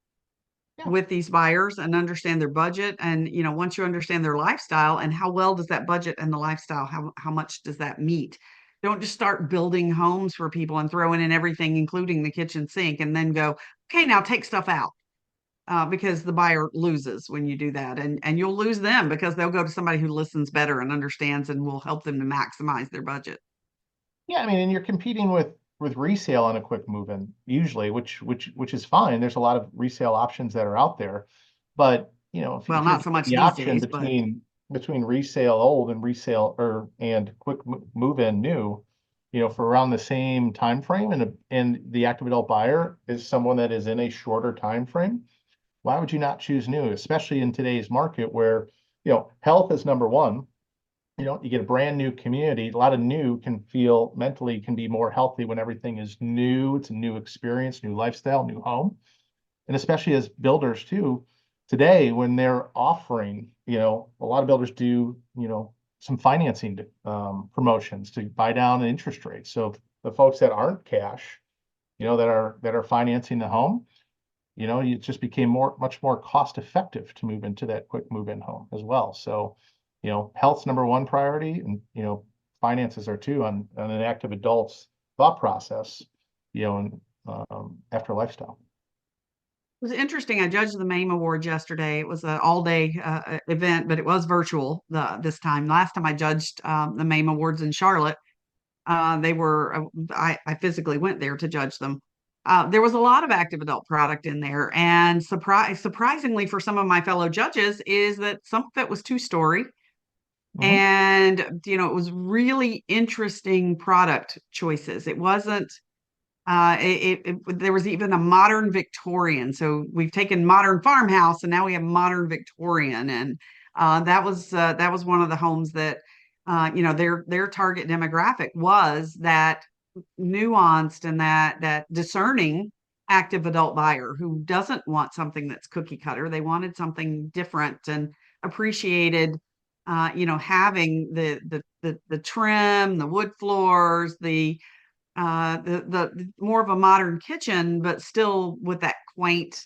Yeah. with these buyers and understand their budget. And, once you understand their lifestyle and how well does that budget and the lifestyle, how much does that meet? Don't just start building homes for people and throwing in everything, including the kitchen sink, and then go, okay, now take stuff out. Because the buyer loses when you do that, and you'll lose them because they'll go to somebody who listens better and understands and will help them to maximize their budget. Yeah, I mean, and you're competing with resale on a quick move-in usually, which is fine. There's a lot of resale options that are out there, but Well, if you're not so given much the these option days, but between resale old and resale or and quick move-in new, for around the same time frame, and the active adult buyer is someone that is in a shorter time frame, why would you not choose new, especially in today's market where health is number one. You get a brand new community. A lot of new can feel mentally can be more healthy when everything is new. It's a new experience, new lifestyle, new home. And especially as builders too, today when they're offering, a lot of builders do, some financing promotions to buy down interest rates. So the folks that aren't cash, that are financing the home, it just became much more cost effective to move into that quick move in home as well. So, health's number one priority, and finances are two on an active adult's thought process, and after lifestyle. it was interesting. I judged the MAME Awards yesterday. It was an all-day event, but it was virtual this time. Last time I judged the MAME Awards in Charlotte, they were I physically went there to judge them. There was a lot of active adult product in there, and surprisingly for some of my fellow judges is that some of it was two-story, Hmm. and it was really interesting product choices. It wasn't there was even a modern Victorian. So we've taken modern farmhouse and now we have modern Victorian. And that was one of the homes that their target demographic was that nuanced and that discerning active adult buyer who doesn't want something that's cookie cutter. They wanted something different and appreciated having the trim, the wood floors, the more of a modern kitchen, but still with that quaint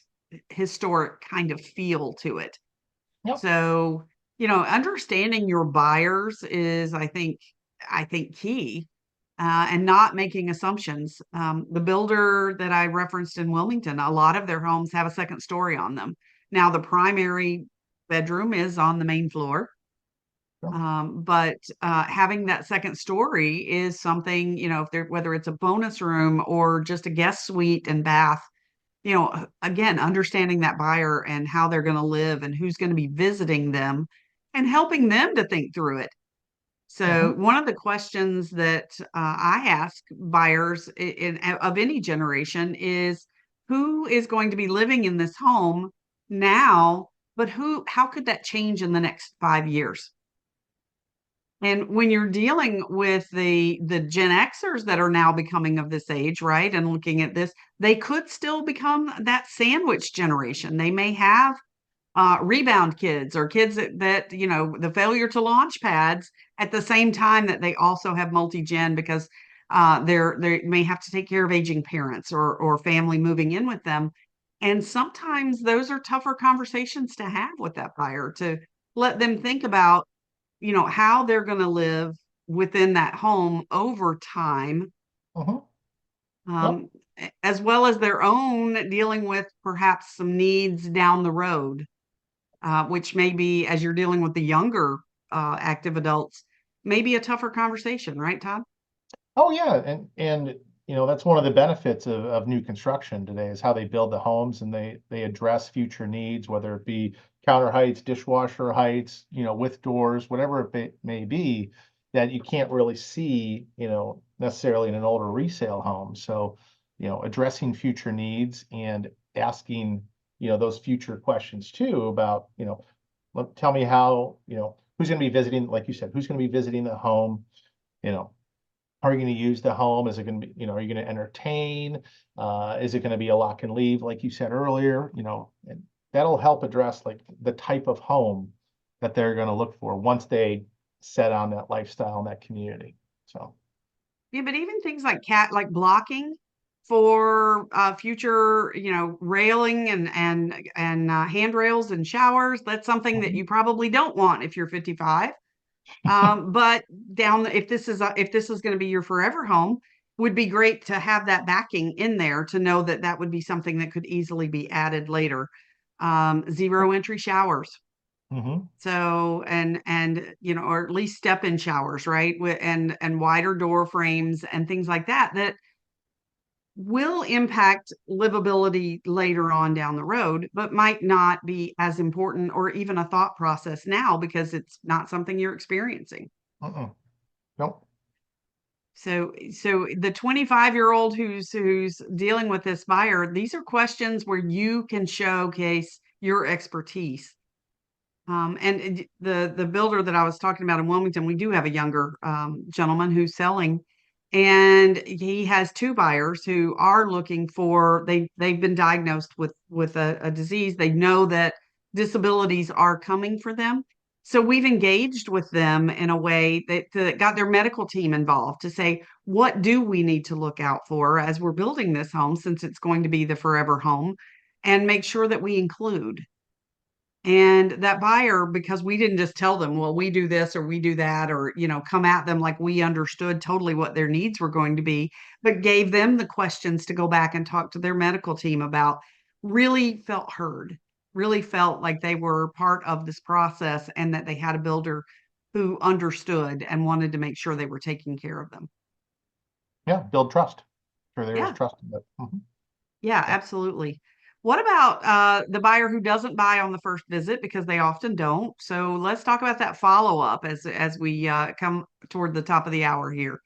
historic kind of feel to it. Yep. So, understanding your buyers is, I think key, and not making assumptions. The builder that I referenced in Wilmington, a lot of their homes have a second story on them. Now, the primary bedroom is on the main floor, Yep. but having that second story is something, if they're, whether it's a bonus room or just a guest suite and bath, again, understanding that buyer and how they're going to live and who's going to be visiting them and helping them to think through it. So, Hmm. one of the questions that I ask buyers of any generation is who is going to be living in this home now, but how could that change in the next 5 years? And when you're dealing with the Gen Xers that are now becoming of this age, right, and looking at this, they could still become that sandwich generation. They may have rebound kids or kids that the failure to launch pads at the same time that they also have multi-gen because they may have to take care of aging parents or family moving in with them. And sometimes those are tougher conversations to have with that buyer to let them think about how they're going to live within that home over time, Hmm. Yep. um, as well as their own dealing with perhaps some needs down the road, which may be, as you're dealing with the younger active adults, maybe a tougher conversation, right, Todd? Oh yeah, and that's one of the benefits of new construction today is how they build the homes, and they address future needs, whether it be counter heights, dishwasher heights, with doors, whatever may be, that you can't really see, necessarily in an older resale home. So, addressing future needs and asking, those future questions too about, tell me how, who's going to be visiting, like you said, who's going to be visiting the home, you know are you going to use the home? Is it going to be, are you going to entertain? Is it going to be a lock and leave, like you said earlier? And that'll help address like the type of home that they're going to look for once they set on that lifestyle and that community. So, Yeah, but even things like cat like blocking. for future, railing and handrails and showers. That's something that Mhm. you probably don't want if you're 55. But if this is going to be your forever home, would be great to have that backing in there to know that that would be something that could easily be added later. Zero entry showers. Mhm. So, or at least step-in showers, right? And wider door frames and things like that that will impact livability later on down the road, but might not be as important or even a thought process now because it's not something you're experiencing. Mm-mm. Nope. So the 25-year-old who's dealing with this buyer, these are questions where you can showcase your expertise. The builder that I was talking about in Wilmington, we do have a younger gentleman who's selling, and he has two buyers who are looking for they've been diagnosed with a disease. They know that disabilities are coming for them. So we've engaged with them in a way that got their medical team involved to say, what do we need to look out for as we're building this home, since it's going to be the forever home, and make sure that we include. And that buyer, because we didn't just tell them, well, we do this or we do that, or, come at them like we understood totally what their needs were going to be, but gave them the questions to go back and talk to their medical team about, really felt heard, really felt like they were part of this process and that they had a builder who understood and wanted to make sure they were taking care of them. Yeah, build trust. Sure, there is Yeah. trust in that. Mhm. Yeah, Yeah. absolutely. What about the buyer who doesn't buy on the first visit, because they often don't? So let's talk about that follow up as we come toward the top of the hour here.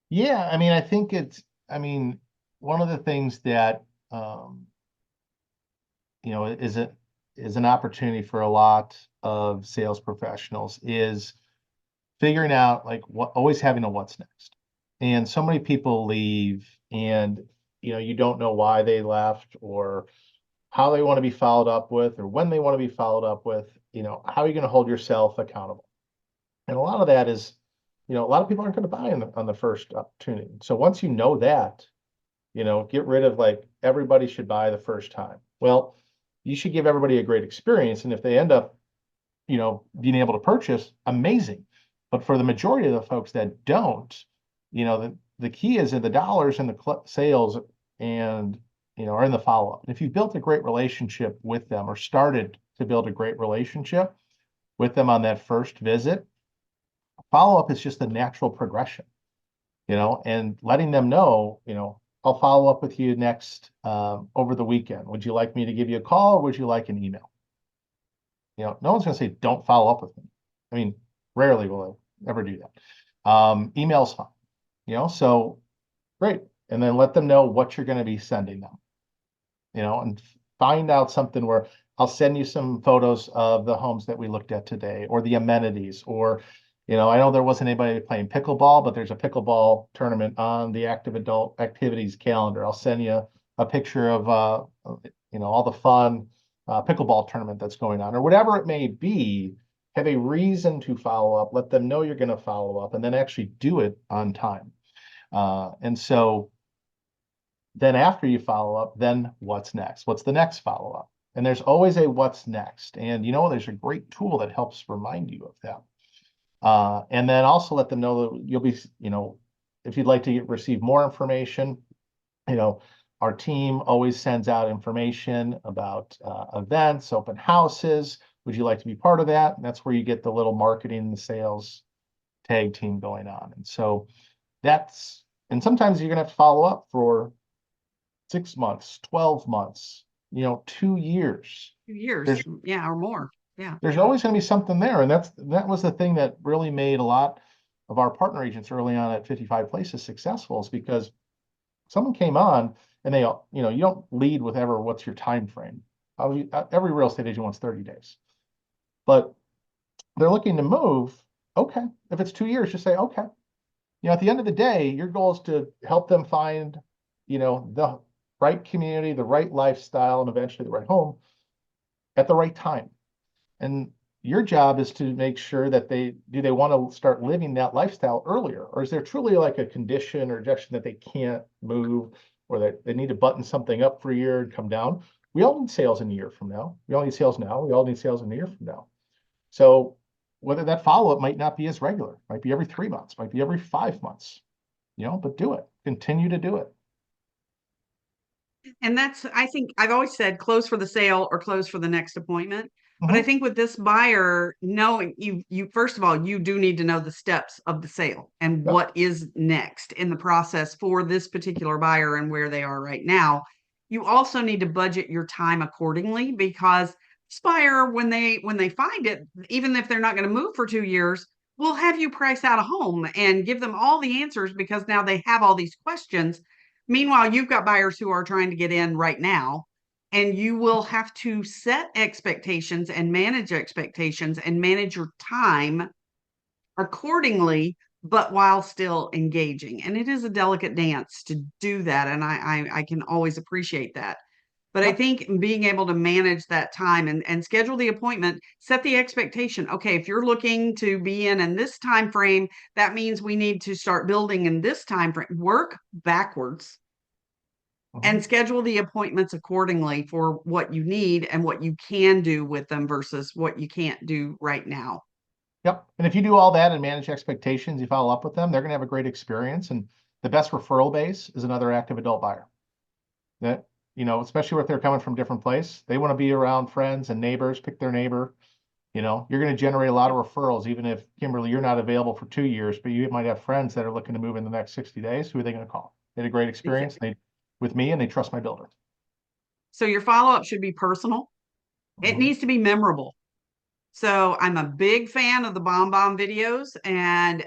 Yeah, I mean, I think I mean, one of the things that um, is an opportunity for a lot of sales professionals is figuring out like what always having a what's next. And so many people leave and you don't know why they left or how they want to be followed up with or when they want to be followed up with, how are you going to hold yourself accountable? And a lot of that is, a lot of people aren't going to buy on the first opportunity. So once you know that, get rid of like everybody should buy the first time. Well, you should give everybody a great experience. And if they end up, being able to purchase, amazing. But for the majority of the folks that don't, the key is in the dollars and the sales and, are in the follow-up. And if you built a great relationship with them or started to build a great relationship with them on that first visit, follow-up is just a natural progression, and letting them know, I'll follow up with you next over the weekend. Would you like me to give you a call or would you like an email? No one's going to say, don't follow up with me. I mean, rarely will I ever do that. Email's fine, so great. And then let them know what you're going to be sending them, and find out something where I'll send you some photos of the homes that we looked at today or the amenities, or, I know there wasn't anybody playing pickleball, but there's a pickleball tournament on the active adult activities calendar. I'll send you a picture of, all the fun pickleball tournament that's going on or whatever it may be. Have a reason to follow up, let them know you're going to follow up, and then actually do it on time. And so then after you follow up, then what's next? What's the next follow up? And there's always a what's next. And there's a great tool that helps remind you of that. And then also let them know that you'll be, if you'd like to receive more information, our team always sends out information about events, open houses. Would you like to be part of that? And that's where you get the little marketing and sales tag team going on. And so and sometimes you're going to have to follow up for 6 months, 12 months, 2 years. 2 years, There's yeah, or more. Yeah. there's always going to be something there. And that was the thing that really made a lot of our partner agents early on at 55 Places successful, is because someone came on and they, you don't lead with ever what's your time frame. Every real estate agent wants 30 days, but they're looking to move. Okay. If it's 2 years, just say, okay. At the end of the day, your goal is to help them find, the right community, the right lifestyle, and eventually the right home at the right time. And your job is to make sure that do they want to start living that lifestyle earlier? Or is there truly like a condition or objection that they can't move or they need to button something up for a year and come down. We all need sales in a year from now. We all need sales now. We all need sales in a year from now. So whether that follow-up might not be as regular, might be every 3 months, might be every 5 months, but do it. Continue to do it. And that's, I think I've always said close for the sale or close for the next appointment. But I Mhm. think with this buyer, knowing you first of all, you do need to know the steps of the sale and Yep. what is next in the process for this particular buyer and where they are right now. You also need to budget your time accordingly because this buyer, when they find it, even if they're not going to move for 2 years, will have you price out a home and give them all the answers because now they have all these questions. Meanwhile, you've got buyers who are trying to get in right now, and you will have to set expectations and manage your time accordingly, but while still engaging. And it is a delicate dance to do that. And I can always appreciate that. But I Yep. think being able to manage that time and schedule the appointment, set the expectation. Okay, if you're looking to be in this time frame, that means we need to start building in this time frame. Work backwards and Mhm. schedule the appointments accordingly for what you need and what you can do with them versus what you can't do right now. Yep. And if you do all that and manage expectations, you follow up with them, they're going to have a great experience. And the best referral base is another active adult buyer. That, especially if they're coming from different place, they want to be around friends and neighbors, pick their neighbor. You're going to generate a lot of Yep, referrals, even if Kimberly, you're not available for 2 years, but you might have friends that are looking to move in the next 60 days. Who are they going to call? They had a great experience exactly. with me and they trust my builder. So your follow-up should be personal. It Mhm. needs to be memorable. So I'm a big fan of the Bomb Bomb videos and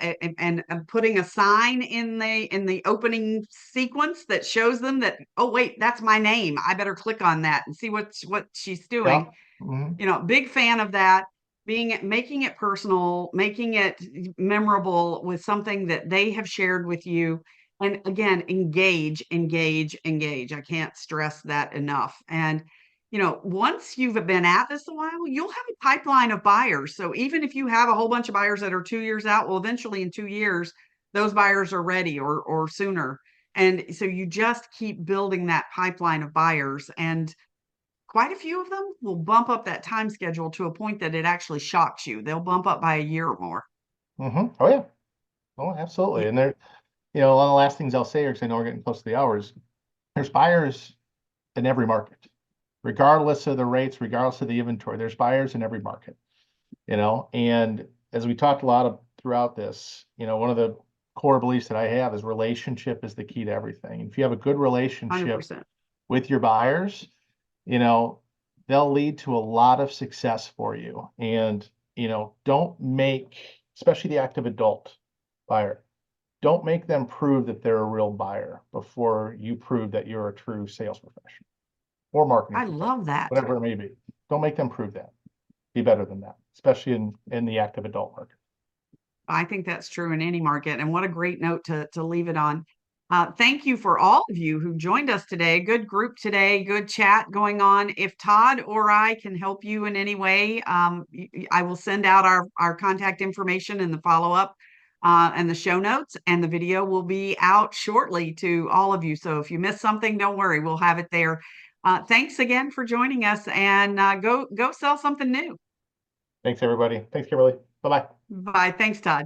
putting a sign in the opening sequence that shows them that, oh wait, that's my name. I better click on that and see what she's doing. Yep. Mhm. Big fan of that. Making it personal, making it memorable with something that they have shared with you. And again, engage, engage, engage. I can't stress that enough. And once you've been at this a while, you'll have a pipeline of buyers. So even if you have a whole bunch of buyers that are 2 years out, well, eventually in 2 years, those buyers are ready or sooner. And so you just keep building that pipeline of buyers. And quite a few of them will bump up that time schedule to a point that it actually shocks you. They'll bump up by a year or more. Mhm. Oh yeah. Oh, absolutely. Yeah, And one of the last things I'll say, because I know we're getting close to the hours, there's buyers in every market, regardless of the rates, regardless of the inventory. There's buyers in every market, and as we talked a lot of throughout this, one of the core beliefs that I have is relationship is the key to everything. If you have a good relationship 100%. with your buyers, you know, they'll lead to a lot of success for you. And, don't make, especially the active adult buyer, don't make them prove that they're a real buyer before you prove that you're a true sales professional or marketing I professional, love that. whatever it may be. Don't make them prove that. Be better than that, especially in the active adult market. I think that's true in any market. And what a great note to leave it on. Thank you for all of you who joined us today. Good group today, good chat going on. If Todd or I can help you in any way, I will send out our contact information in the follow up and the show notes, and the video will be out shortly to all of you. So if you missed something, don't worry, we'll have it there. Thanks again for joining us, and go sell something new. Thanks, everybody. Thanks, Kimberly. Bye bye. Bye. Thanks, Todd.